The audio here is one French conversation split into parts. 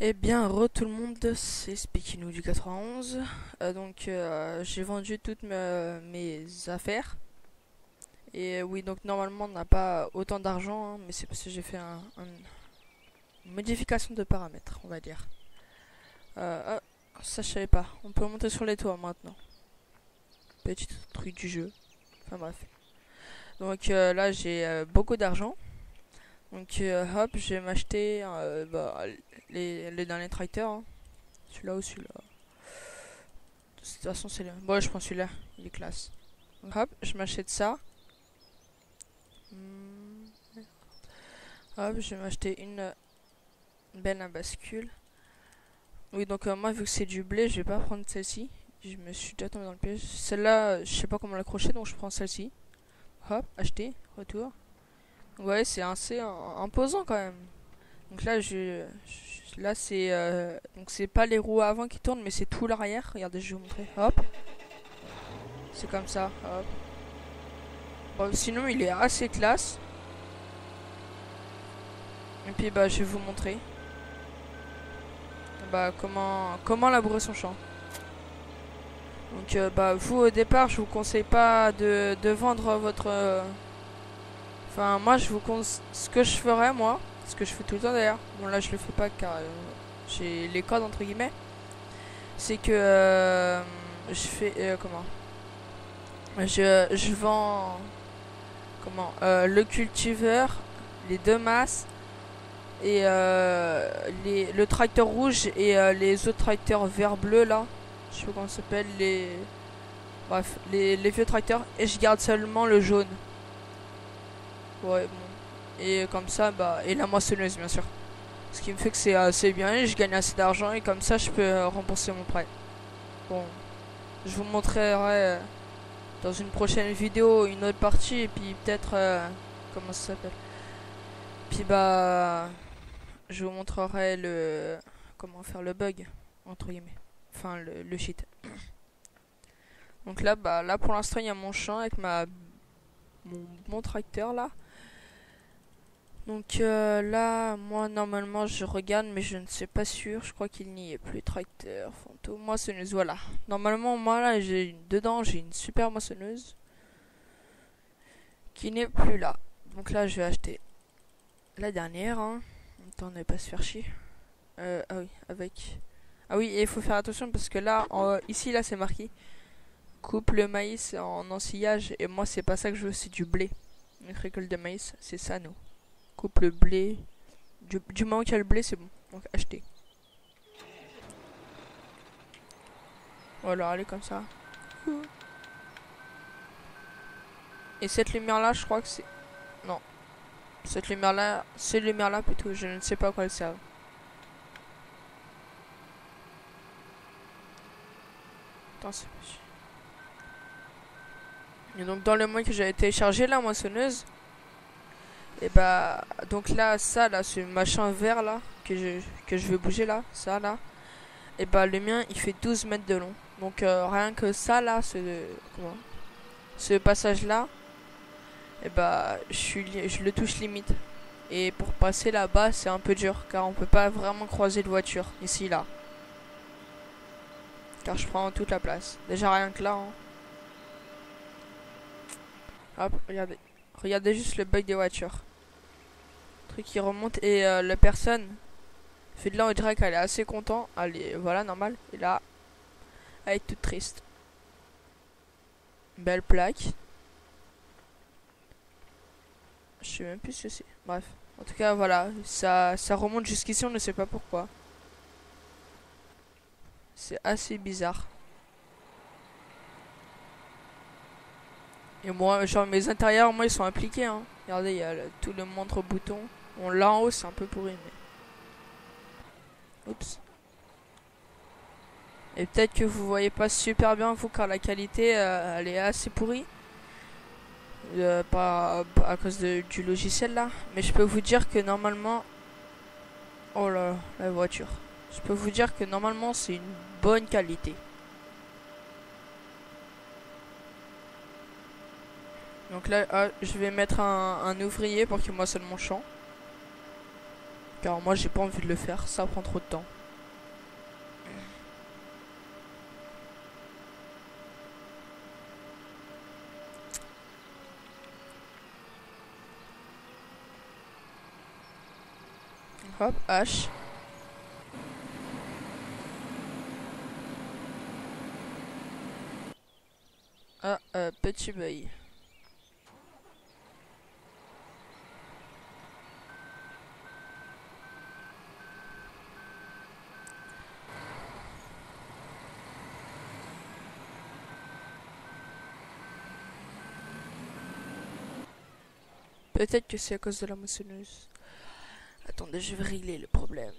Eh bien, tout le monde, c'est Spikinou du 91. J'ai vendu toutes mes affaires. Et oui, donc normalement, on n'a pas autant d'argent, hein, mais c'est parce que j'ai fait une modification de paramètres, on va dire. Ça, je savais pas. On peut monter sur les toits maintenant. Petit truc du jeu. Enfin bref. Là, j'ai beaucoup d'argent. Hop, je vais m'acheter les derniers tracteurs, hein. Celui-là ou celui-là. De toute façon, c'est le. Bon, je prends celui-là, il est classe. Donc, hop, je m'achète ça. Hmm, Hop, je vais m'acheter une benne à bascule. Oui, moi, vu que c'est du blé, je vais pas prendre celle-ci. Je me suis déjà tombé dans le piège. Celle-là, je sais pas comment l'accrocher, donc je prends celle-ci. Hop, acheter, retour. Ouais, c'est assez imposant quand même. Donc là, là c'est pas les roues avant qui tournent, mais c'est tout l'arrière. Regardez, je vais vous montrer. Hop, c'est comme ça. Hop. Bon, sinon, il est assez classe. Et puis je vais vous montrer comment labourer son champ. Vous au départ, je vous conseille pas de vendre votre. Enfin, moi, ce que je ferais, moi, ce que je fais tout le temps d'ailleurs. Bon, là, je le fais pas car j'ai les codes entre guillemets. C'est que je fais comment je vends le cultiveur, les deux masses et le tracteur rouge et les autres tracteurs vert bleu là, je sais pas comment ça s'appelle, les vieux tracteurs, et je garde seulement le jaune. Ouais, bon. Et comme ça, et la moissonneuse bien sûr. Ce qui me fait que c'est assez bien et je gagne assez d'argent et comme ça je peux rembourser mon prêt. Bon, je vous montrerai dans une prochaine vidéo une autre partie et puis peut-être comment ça s'appelle. Puis je vous montrerai comment faire le bug entre guillemets. Enfin le cheat. Donc là pour l'instant il y a mon champ avec mon tracteur là. Là, moi normalement je regarde mais je ne suis pas sûr. Je crois qu'il n'y est plus tracteur, fantôme, moissonneuse. Voilà. Normalement moi là dedans j'ai une super moissonneuse qui n'est plus là. Donc là je vais acheter la dernière. Hein. Attendez pas se faire chier. Ah oui, avec. Ah oui, et il faut faire attention parce que là, ici là c'est marqué coupe le maïs en ensilage et moi c'est pas ça que je veux, c'est du blé. Une récolte de maïs, c'est ça nous. Coupe le blé. Du moment qu'il y a le blé, c'est bon. Donc acheter. Voilà, allez comme ça. Et cette lumière là, je crois que c'est. Non. Cette lumière là, cette lumière là plutôt, je ne sais pas à quoi elle sert. Attends, c'est pas. Et donc dans le mois que j'avais téléchargé la moissonneuse, et donc là, ça là, ce machin vert là, que je vais bouger là, ça là, et le mien il fait 12 mètres de long. Donc rien que ça là, ce passage là, je le touche limite. Et pour passer là-bas, c'est un peu dur car on peut pas vraiment croiser de voiture ici là. Car je prends toute la place. Déjà rien que là. Hein. Hop, regardez. Regardez juste le bug des voitures. Le truc qui remonte et la personne fait de là, on dirait qu'elle est assez contente. Allez, voilà, normal. Et là, elle est toute triste. Belle plaque. Je sais même plus ce que c'est. Bref. En tout cas, voilà. Ça remonte jusqu'ici, on ne sait pas pourquoi. C'est assez bizarre. Et moi, genre mes intérieurs, moi, ils sont appliqués. Hein. Regardez, il y a tout le montre bouton. Bon, là en haut, c'est un peu pourri, mais. Oups. Et peut-être que vous voyez pas super bien, vous, car la qualité, elle est assez pourrie. Pas à cause du logiciel là. Mais je peux vous dire que normalement. Oh là, la voiture. Je peux vous dire que normalement, c'est une bonne qualité. Donc là, je vais mettre un ouvrier pour qu'il moissonne mon champ. Car moi j'ai pas envie de le faire, ça prend trop de temps. Hop, H. Ah, petit boy. Peut-être que c'est à cause de la moissonneuse. Attendez, je vais régler le problème.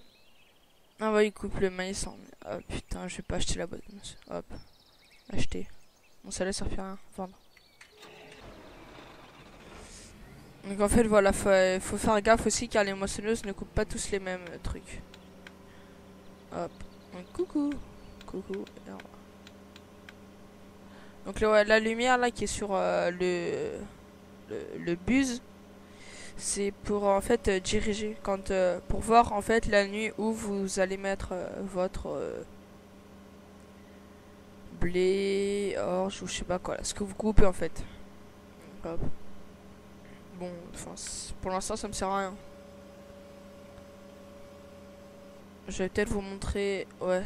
Ah bah il coupe le maïs en... Ah putain, je vais pas acheter la bonne. Hop, acheter. Bon, ça ne sert plus à rien, vendre. Donc en fait voilà, faut faire gaffe aussi car les moissonneuses ne coupent pas tous les mêmes trucs. Hop, donc, coucou. Coucou. Donc la lumière là qui est sur le bus, c'est pour en fait diriger quand pour voir en fait la nuit où vous allez mettre votre blé, orge ou je sais pas quoi, là, ce que vous coupez en fait. Hop. Bon, enfin pour l'instant ça me sert à rien. Je vais peut-être vous montrer, ouais.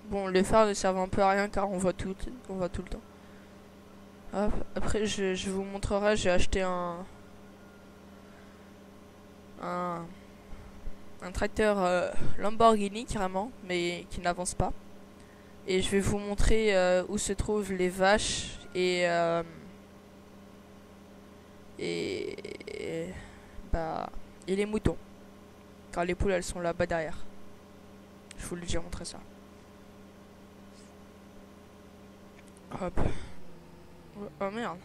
Bon, les phares ne servent un peu à rien car on voit tout le temps. Hop. Après je vous montrerai, j'ai acheté un tracteur Lamborghini carrément, mais qui n'avance pas. Et je vais vous montrer où se trouvent les vaches et bah et les moutons. Car les poules elles sont là-bas derrière. Je vous l'ai déjà montré ça. Hop. Oh merde.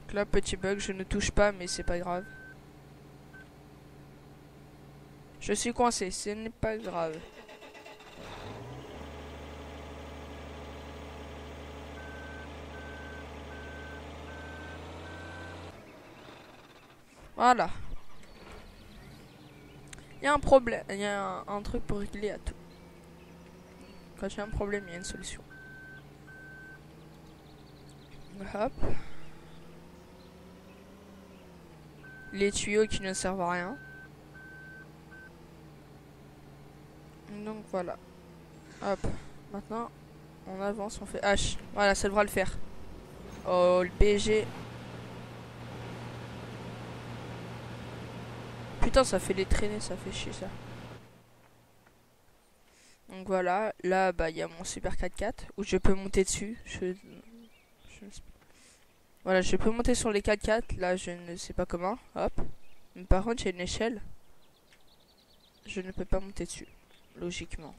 Donc là petit bug, je ne touche pas mais c'est pas grave. Je suis coincé, ce n'est pas grave. Voilà. Il y a un problème, il y a un truc pour régler à tout. Quand il y a un problème, il y a une solution. Hop. Les tuyaux qui ne servent à rien. Donc voilà. Hop. Maintenant, on avance, on fait H. Voilà, ça devra le faire. Oh, le BG. Putain, ça fait les traînées, ça fait chier ça. Donc voilà, là, bah, il y a mon super 4x4 où je peux monter dessus. Voilà, je peux monter sur les 4x4. Là, je ne sais pas comment. Hop. Mais par contre, j'ai une échelle. Je ne peux pas monter dessus. Logiquement.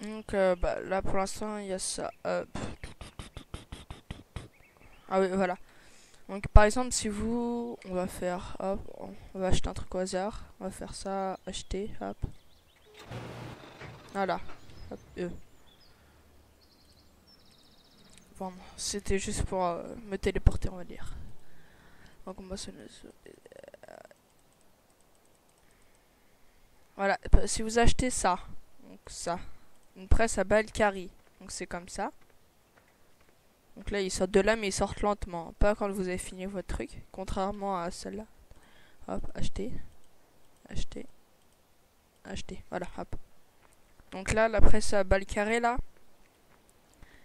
Donc, bah, là, pour l'instant, il y a ça. Hop. Ah oui, voilà. Donc, par exemple, si vous... On va faire... Hop. On va acheter un truc au hasard. On va faire ça. Acheter. Hop. Voilà. Hop. Bon, c'était juste pour me téléporter, on va dire. Donc, on va se... Voilà. Si vous achetez ça. Donc, ça. Une presse à balles carré. Donc, c'est comme ça. Donc là, ils sortent de là, mais ils sortent lentement. Pas quand vous avez fini votre truc. Contrairement à celle-là. Hop, acheter. Acheter. Acheter. Voilà, hop. Donc là, la presse à balles carrées, là.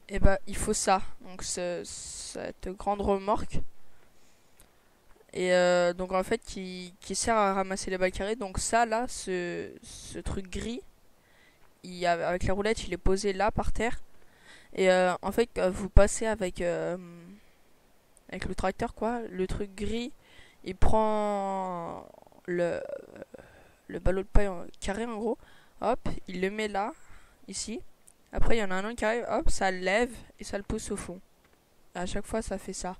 Et bah, il faut ça. Donc, cette grande remorque. Et donc, en fait, qui sert à ramasser les balles carrées. Donc, ça, là, ce truc gris. Avec la roulette, il est posé là, par terre. Et en fait, vous passez avec le tracteur, quoi. Le truc gris, il prend le ballot de paille carré, en gros. Hop, il le met là, ici. Après, il y en a un autre qui arrive, hop, ça le lève et ça le pousse au fond. À chaque fois, ça fait ça.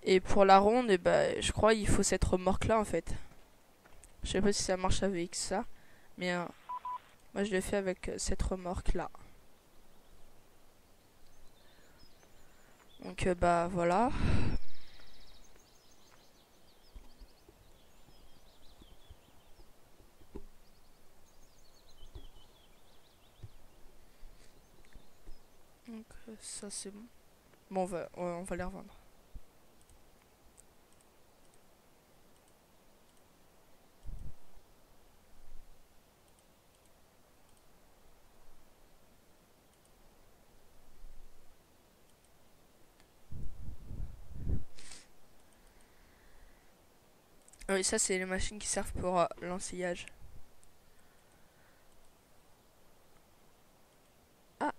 Et pour la ronde, et ben, je crois il faut cette remorque-là, en fait. Je sais pas si ça marche avec ça. Mais moi, je l'ai fait avec cette remorque-là. Donc bah voilà. ça c'est bon. Bon, on va les revendre. Oui, ça c'est les machines qui servent pour l'ensillage. Ah.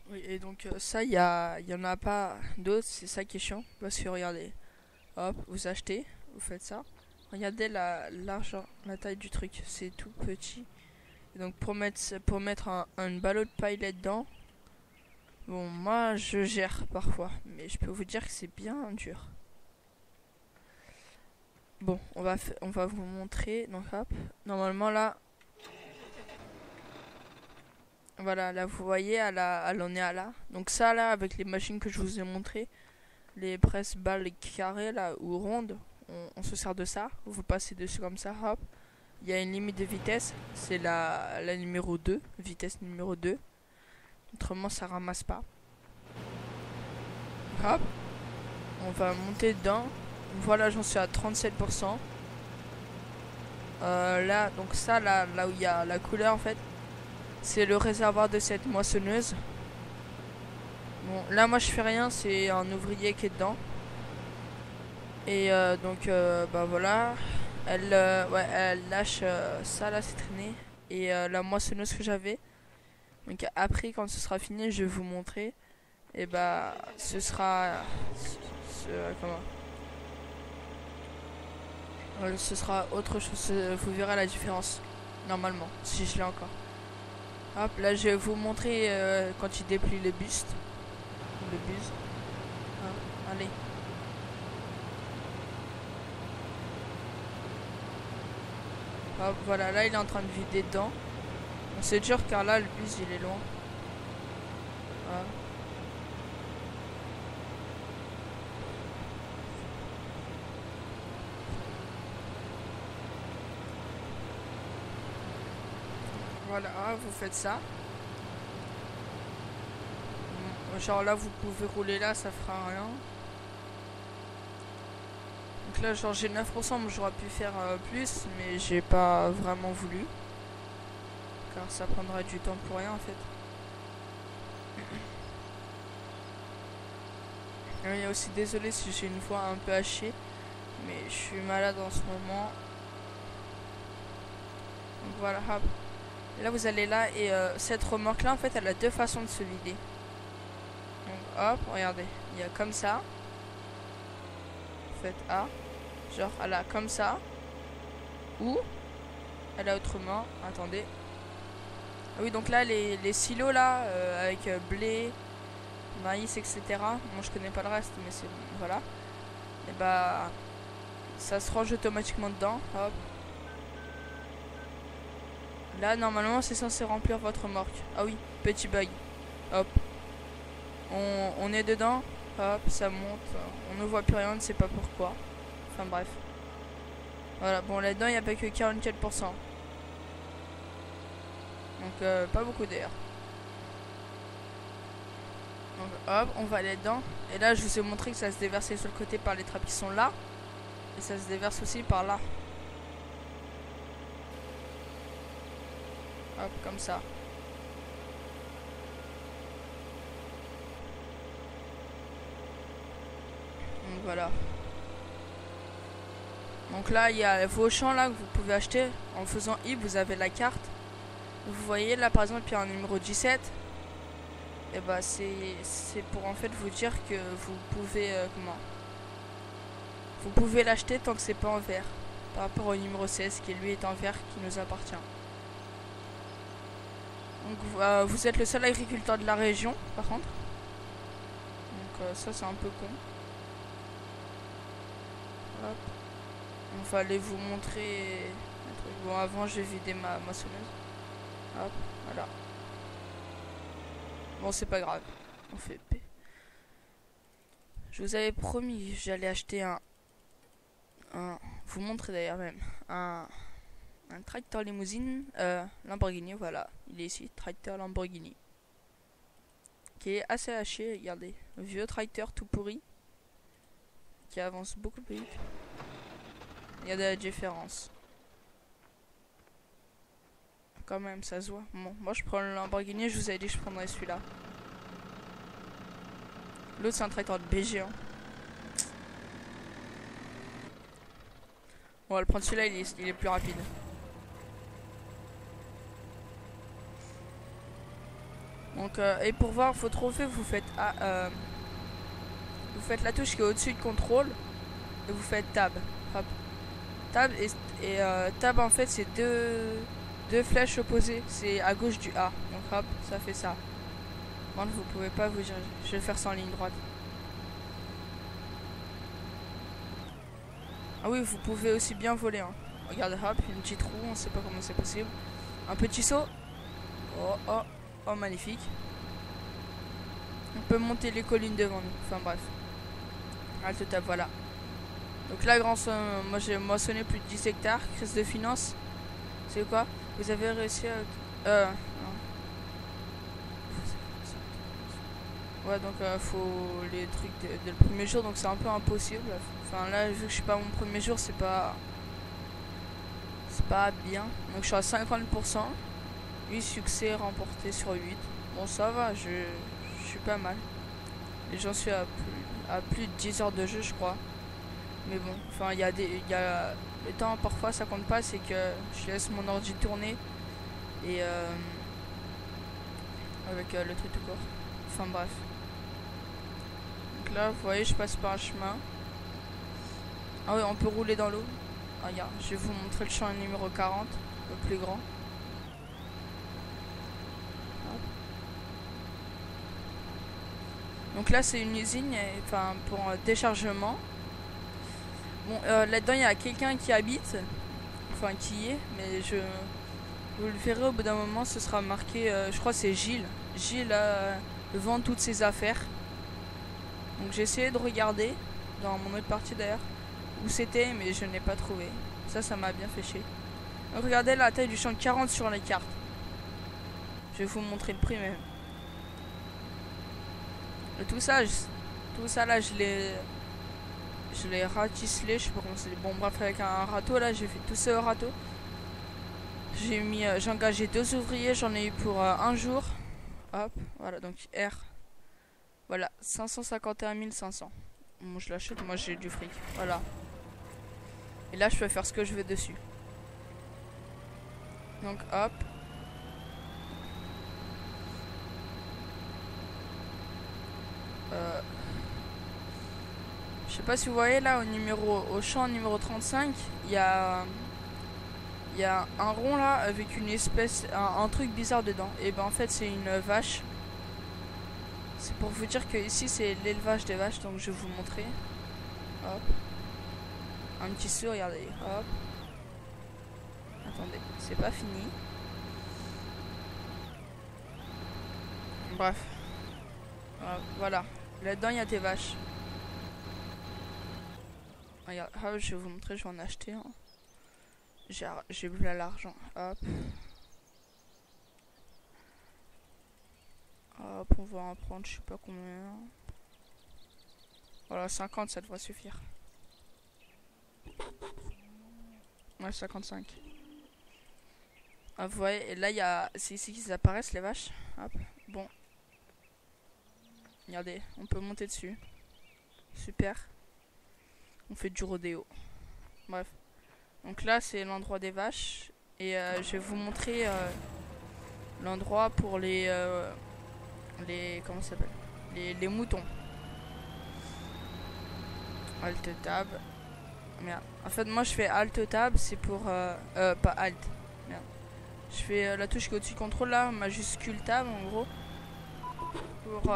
Oui, et donc ça, il y en a pas d'autres, c'est ça qui est chiant. Parce que regardez, hop, vous achetez, vous faites ça. Regardez l'argent, la taille du truc, c'est tout petit. Et donc pour mettre une ballot de paille là-dedans, bon, moi je gère parfois, mais je peux vous dire que c'est bien dur. Bon, on va vous montrer, donc hop, normalement là, voilà, là vous voyez, elle en est à là. Donc ça là, avec les machines que je vous ai montré, les presse-balles carrées là, ou rondes, on se sert de ça. Vous passez dessus comme ça, hop. Il y a une limite de vitesse, c'est la numéro 2, vitesse numéro 2. Autrement ça ramasse pas. Hop, on va monter dedans. Voilà, j'en suis à 37%. Là, donc ça, là où il y a la couleur en fait, c'est le réservoir de cette moissonneuse. Bon, là moi je fais rien, c'est un ouvrier qui est dedans. Et donc, bah voilà, ouais, elle lâche ça là, c'est traîné. Et la moissonneuse que j'avais. Donc après, quand ce sera fini, je vais vous montrer. Et bah, ce sera, comment? Ce sera autre chose. Vous verrez la différence normalement, si je l'ai encore. Hop, là je vais vous montrer quand il déplie le buste. Le buste. Hein, allez. Hop, voilà, là il est en train de vider dedans. Bon, c'est dur car là le bus il est loin. Voilà. Voilà, vous faites ça. Genre là vous pouvez rouler là, ça fera rien. Donc là genre j'ai 9%, mais j'aurais pu faire plus, mais j'ai pas vraiment voulu. Car ça prendrait du temps pour rien en fait. Il y a aussi désolé si j'ai une voix un peu hachée, mais je suis malade en ce moment. Donc voilà, hop. Là vous allez là et cette remorque là en fait elle a deux façons de se vider. Donc hop, regardez, il y a comme ça. Faites A. Genre elle a comme ça. Ou elle a autrement. Attendez. Ah oui, donc là les silos là avec blé, maïs, etc. Moi je connais pas le reste, mais c'est voilà. Et bah ça se range automatiquement dedans. Hop. Là normalement c'est censé remplir votre remorque. Ah oui, petit bug. Hop. On est dedans. Hop, ça monte. On ne voit plus rien, on ne sait pas pourquoi. Enfin bref. Voilà, bon là-dedans il n'y a pas que 44%. Donc pas beaucoup d'air. Donc hop, on va aller dedans. Et là je vous ai montré que ça se déversait sur le côté par les trappes qui sont là. Et ça se déverse aussi par là. Hop, comme ça. Donc voilà. Donc là il y a vos champs là que vous pouvez acheter. En faisant I, vous avez la carte. Vous voyez là par exemple il y a un numéro 17. Et bah c'est pour en fait vous dire que vous pouvez vous pouvez l'acheter tant que c'est pas en vert. Par rapport au numéro 16 qui lui est en vert qui nous appartient. Donc vous êtes le seul agriculteur de la région par contre. Donc ça c'est un peu con. Hop. On va aller vous montrer un truc. Bon avant je vais vider ma moissonneuse. Hop, voilà. Bon c'est pas grave. On fait P. Je vous avais promis que j'allais acheter vous montrer d'ailleurs même, un tracteur limousine Lamborghini, voilà, il est ici, tracteur Lamborghini. Qui est assez haché, regardez, vieux tracteur tout pourri, qui avance beaucoup plus vite. Regardez la différence. Quand même, ça se voit. Bon, moi je prends le Lamborghini, je vous avais dit que je prendrais celui-là. L'autre c'est un tracteur de BG. Hein. On va le prendre celui-là, il est plus rapide. Donc, et pour voir vos trophées, vous faites la touche qui est au-dessus de contrôle et vous faites tab. Hop. Tab et tab en fait c'est deux flèches opposées. C'est à gauche du A. Donc hop, ça fait ça. Bon, vous pouvez pas vous dire. Je vais faire ça en ligne droite. Ah oui, vous pouvez aussi bien voler. Hein. Regardez, hop, une petite roue, on sait pas comment c'est possible. Un petit saut. Oh, oh, oh, magnifique. On peut monter les collines devant nous. Enfin bref. Alt tab, voilà. Donc là, moi j'ai moissonné plus de 10 hectares. Crise de finance. C'est quoi? Vous avez réussi à... non. Ouais, donc faut les trucs dès le premier jour, donc c'est un peu impossible. Enfin là, vu que je suis pas à mon premier jour, c'est pas bien. Donc je suis à 50%. 8 succès remportés sur 8. Bon, ça va, je suis pas mal. Et j'en suis à plus de 10 heures de jeu, je crois. Mais bon, enfin, il y a le temps, parfois, ça compte pas, c'est que je laisse mon ordi tourner. Et avec le truc tout court. Enfin, bref. Donc là, vous voyez, je passe par un chemin. Ah oui, on peut rouler dans l'eau. Ah, regarde, je vais vous montrer le champ numéro 40, le plus grand. Donc là, c'est une usine, enfin, pour déchargement. Bon, là-dedans, il y a quelqu'un qui habite, enfin, qui y est, mais vous le verrez au bout d'un moment, ce sera marqué, je crois que c'est Gilles. Gilles vend toutes ses affaires. Donc j'ai essayé de regarder, dans mon autre partie d'ailleurs, où c'était, mais je n'ai pas trouvé. Ça m'a bien fait chier. Donc regardez la taille du champ 40 sur les cartes. Je vais vous montrer le prix même. Et tout ça là, je l'ai raticelé, je sais pas comment c'est. Bon bref, avec un râteau là, j'ai fait tout ça au râteau. J'ai engagé 2 ouvriers, j'en ai eu pour 1 jour. Hop, voilà, donc R. Voilà, 551 500. Bon, je l'achète, moi j'ai du fric. Voilà. Et là, je peux faire ce que je veux dessus. Donc, hop. Je sais pas si vous voyez là, au champ numéro 35, il y a un rond là avec une espèce, un truc bizarre dedans. Et ben en fait, c'est une vache. C'est pour vous dire que ici c'est l'élevage des vaches, donc je vais vous montrer. Hop. Un petit saut, regardez. Hop. Attendez, c'est pas fini. Bref. Voilà. Là-dedans, il y a des vaches. Regarde, hop, je vais vous montrer, je vais en acheter un. J'ai plus l'argent. Hop. Hop, on va en prendre, je sais pas combien. Voilà, 50, ça devrait suffire. Ouais, 55. Ah, vous voyez, et là, c'est ici qu'ils apparaissent, les vaches. Hop, bon. Regardez, on peut monter dessus. Super. On fait du rodéo. Bref. Donc là, c'est l'endroit des vaches. Et je vais vous montrer l'endroit pour comment ça s'appelle, les moutons. Alt tab. Merde. En fait, moi, je fais Alt tab, c'est pour... pas Alt. Merde. Je fais la touche qui est au-dessus de contrôle, là, majuscule tab, en gros. Pour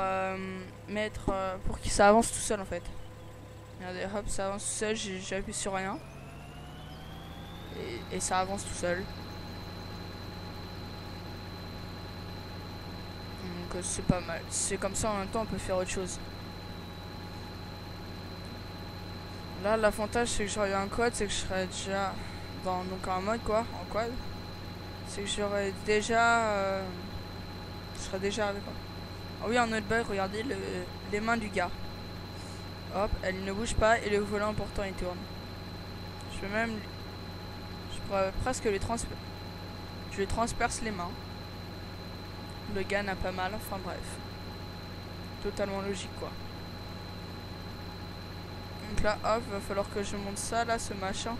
mettre... pour que ça avance tout seul, en fait. Regardez, hop, ça avance tout seul, j'appuie sur rien. Et ça avance tout seul. Donc c'est pas mal. C'est comme ça, en même temps, on peut faire autre chose. Là, l'avantage, c'est que j'aurais un quad, c'est que je serais déjà dans donc un mode quoi, en quad. C'est que j'aurais déjà. Je serais déjà avec quoi. Ah oui, en autre bug, regardez les mains du gars. Hop, elle ne bouge pas et le volant pourtant il tourne. Je peux même. Je pourrais presque les transpercer. Je lui transperce les mains. Le gars n'a pas mal, enfin bref. Totalement logique quoi. Donc là, hop, va falloir que je monte ça là, ce machin.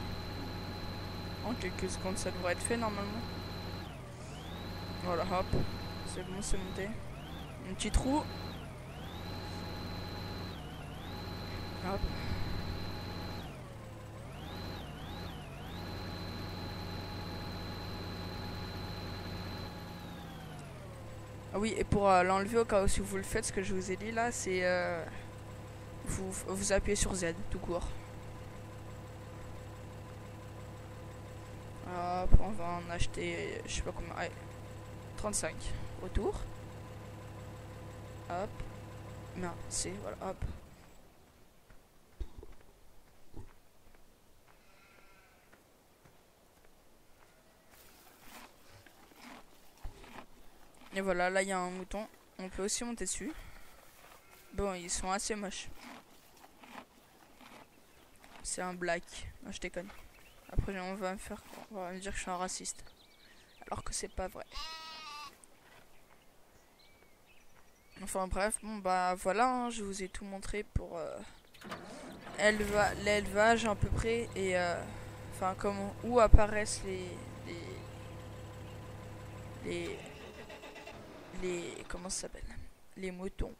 En quelques secondes, ça devrait être fait normalement. Voilà, hop. C'est bon, c'est monté. Un petit trou. Hop. Ah oui, et pour l'enlever au cas où si vous le faites, ce que je vous ai dit là, c'est vous appuyez sur Z tout court. Hop, on va en acheter, je sais pas combien, allez, 35 autour. Hop, non, c'est, voilà, hop. Et voilà, là il y a un mouton, on peut aussi monter dessus. Bon, ils sont assez moches. C'est un black, non je déconne. Après on va me dire que je suis un raciste. Alors que c'est pas vrai. Enfin bref, bon bah voilà, hein, je vous ai tout montré pour l'élevage à peu près et enfin comment où apparaissent les comment ça s'appelle, les moutons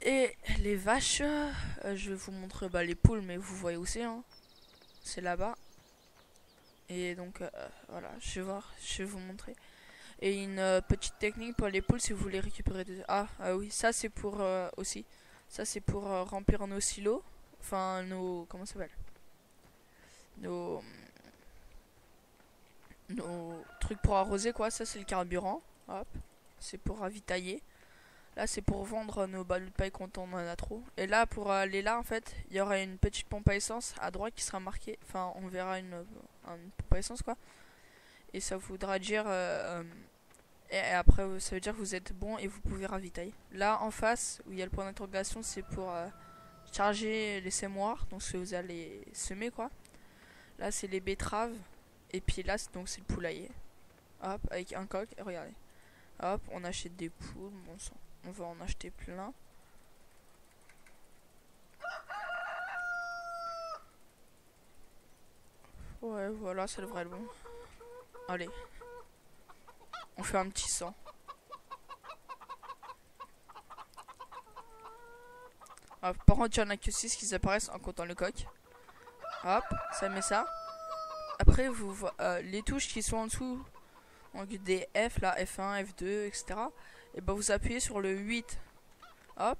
et les vaches. Je vais vous montrer bah, les poules, mais vous voyez où c'est, hein, c'est là-bas. Et donc voilà, je vais vous montrer. Et une petite technique pour les poules si vous voulez récupérer des... Ah oui, ça c'est pour aussi. Ça c'est pour remplir nos silos. Enfin nos... Comment ça s'appelle, nos... Nos trucs pour arroser quoi. Ça c'est le carburant. Hop. C'est pour ravitailler. Là c'est pour vendre nos ballots de paille quand on en a trop. Et là pour aller là en fait, il y aura une petite pompe à essence à droite qui sera marquée. Enfin on verra une pompe à essence quoi. Et ça voudra dire... et après, ça veut dire que vous êtes bon et vous pouvez ravitailler. Là, en face, où il y a le point d'interrogation, c'est pour charger les semoirs. Donc, ce que vous allez semer, quoi. Là, c'est les betteraves. Et puis là, donc c'est le poulailler. Hop, avec un coq. Et regardez. Hop, on achète des poules. Bon sang. On va en acheter plein. Ouais, voilà, ça devrait être bon. Allez. On fait un petit sang. Par contre, il y en a que 6 qui apparaissent en comptant le coq. Hop, ça met ça. Après, les touches qui sont en dessous, donc des F, là, F1, F2, etc. Et ben vous appuyez sur le 8. Hop,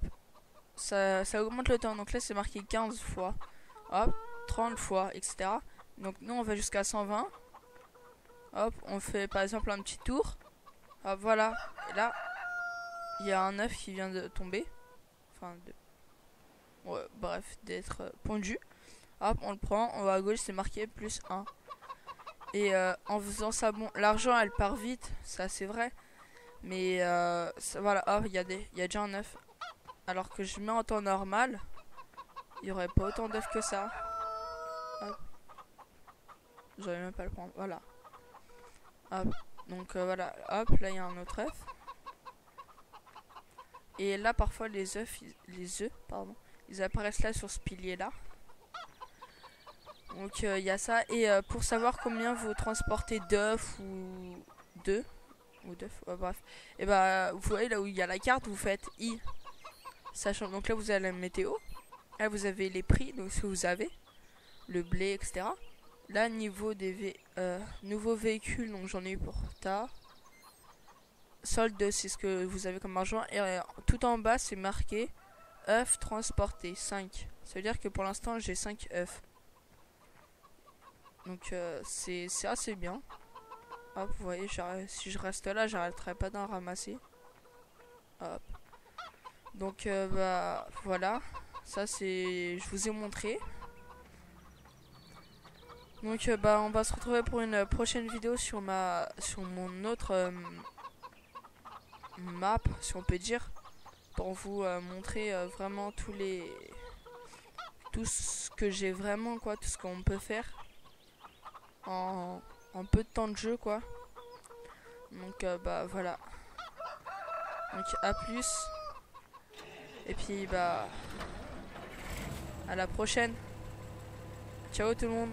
ça augmente le temps. Donc là, c'est marqué 15 fois. Hop, 30 fois, etc. Donc nous, on va jusqu'à 120. Hop, on fait par exemple un petit tour. Hop, voilà. Et là, il y a un œuf qui vient de tomber. Enfin, ouais, bref, d'être pondu. Hop, on le prend, on va à gauche, c'est marqué plus 1. Et en faisant ça, bon, l'argent elle part vite, ça c'est vrai. Mais voilà, hop, il y a déjà un œuf. Alors que je mets en temps normal, il n'y aurait pas autant d'œufs que ça. Hop. J'aurais même pas le prendre, voilà. Hop, donc voilà, hop, là il y a un autre œuf. Et là parfois les œufs, pardon, ils apparaissent là sur ce pilier là. Donc il y a ça. Et pour savoir combien vous transportez d'œufs ou d'œufs, ouais, bref. Et bah vous voyez là où il y a la carte, vous faites I. Sachant, donc là vous avez la météo. Là vous avez les prix, donc ce que vous avez. Le blé, etc. Là niveau des nouveaux véhicules, donc j'en ai eu pour ta. Solde, c'est ce que vous avez comme argent. Et tout en bas c'est marqué œufs transportés 5. Ça veut dire que pour l'instant j'ai 5 œufs. Donc c'est assez bien. Hop, vous voyez, si je reste là, j'arrêterai pas d'en ramasser. Hop. Donc bah voilà, Ça c'est, je vous ai montré. Donc bah on va se retrouver pour une prochaine vidéo sur mon autre map, si on peut dire, pour vous montrer vraiment tout ce que j'ai vraiment, quoi, tout ce qu'on peut faire en peu de temps de jeu, quoi. Donc bah voilà. Donc à plus. Et puis bah à la prochaine. Ciao tout le monde.